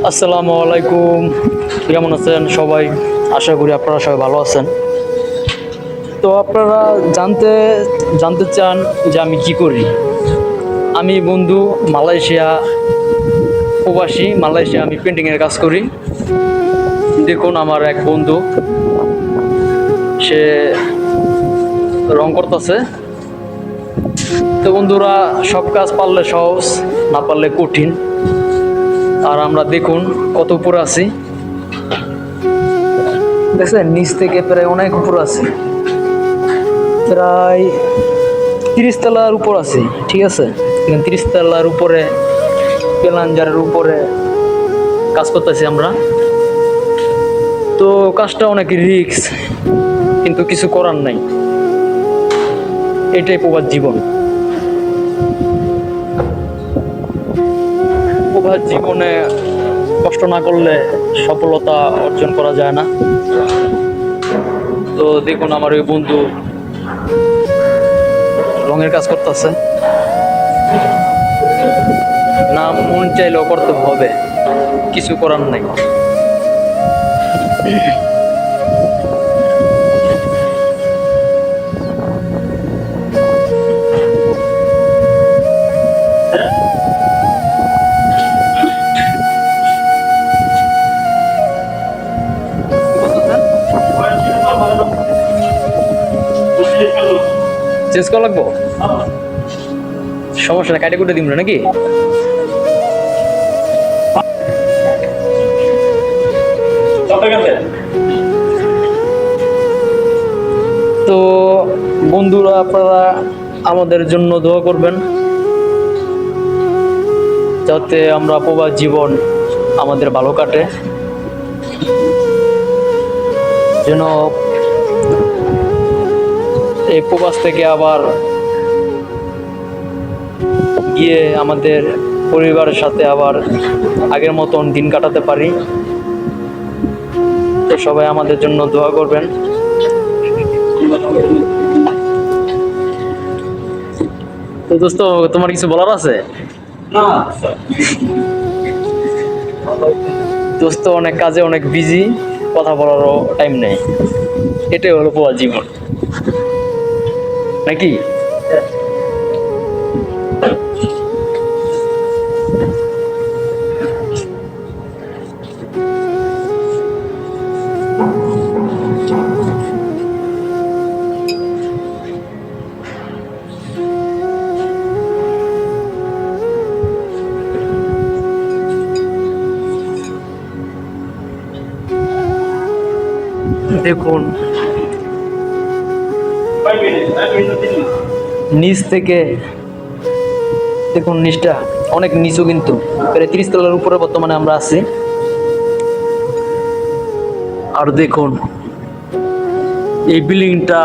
আসসালামু আলাইকুম। কেমন আছেন সবাই? আশা করি আপনারা সবাই ভালো আছেন। তো আপনারা জানতে জানতে চান যে আমি কি করি। আমি বন্ধু মালয়েশিয়া প্রবাসী, মালয়েশিয়া আমি পেন্টিংয়ের কাজ করি। দেখুন আমার এক বন্ধু, সে রং করতেছে। তো বন্ধুরা, সব কাজ পারলে সহজ, না পারলে কঠিন। আর আমরা দেখুন কত উপরে আছি, দেখছেন নিচ থেকে প্রায় অনেক উপর আছি, প্রায় 30 তলার উপর আছি। ঠিক আছে, 30 তলার উপরে পেলাঞ্জারের উপরে কাজ করতেছি আমরা। তো কাজটা অনেক রিস্ক, কিন্তু কিছু করার নাই, এটাই প্রবাস জীবন। প্রবাস জীবনে কষ্ট না করলে সফলতা অর্জন করা যায় না। তো দেখুন আমার ওই বন্ধু রঙের কাজ করতেছে, না মন চাইলেও করতে হবে, কিছু করার নাই। চেঞ্জ করা লাগবো, সমস্যা না, কাটে কুটে দিব নাকি? তো বন্ধুরা, আপনারা আমাদের জন্য দোয়া করবেন, যাতে আমরা প্রবাস জীবন আমাদের ভালো কাটে, যেন এই প্রবাস থেকে আবার গিয়ে আমাদের পরিবারের সাথে আবার আগের মতন দিন কাটাতে পারি। তো সবাই আমাদের জন্য দোয়া করবেন। তো দোস্ত, তোমার কিছু বলার আছে? দোস্ত অনেক কাজে অনেক বিজি, কথা বলারও টাইম নেই। এটাই হলো প্রবাস জীবন, নাকি? দেখুন নিচ থেকে, দেখুন নিচটা অনেক নিচু, কিন্তু প্রায় 30 তলার উপরে বর্তমানে আমরা আছি। আর দেখুন এই বিল্ডিংটা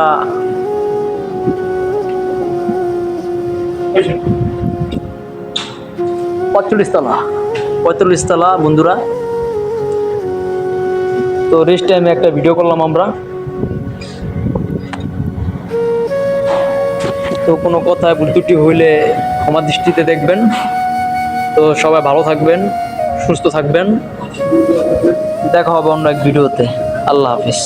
45 তলা বন্ধুরা। তো রেস্ট টাইমে একটা ভিডিও করলাম আমরা। তো কোনো কথায় ভুল ত্রুটি হইলে ক্ষমা দৃষ্টিতে দেখবেন। তো সবাই ভালো থাকবেন, সুস্থ থাকবেন, দেখা হবে অন্য এক ভিডিওতে। আল্লাহ হাফিজ।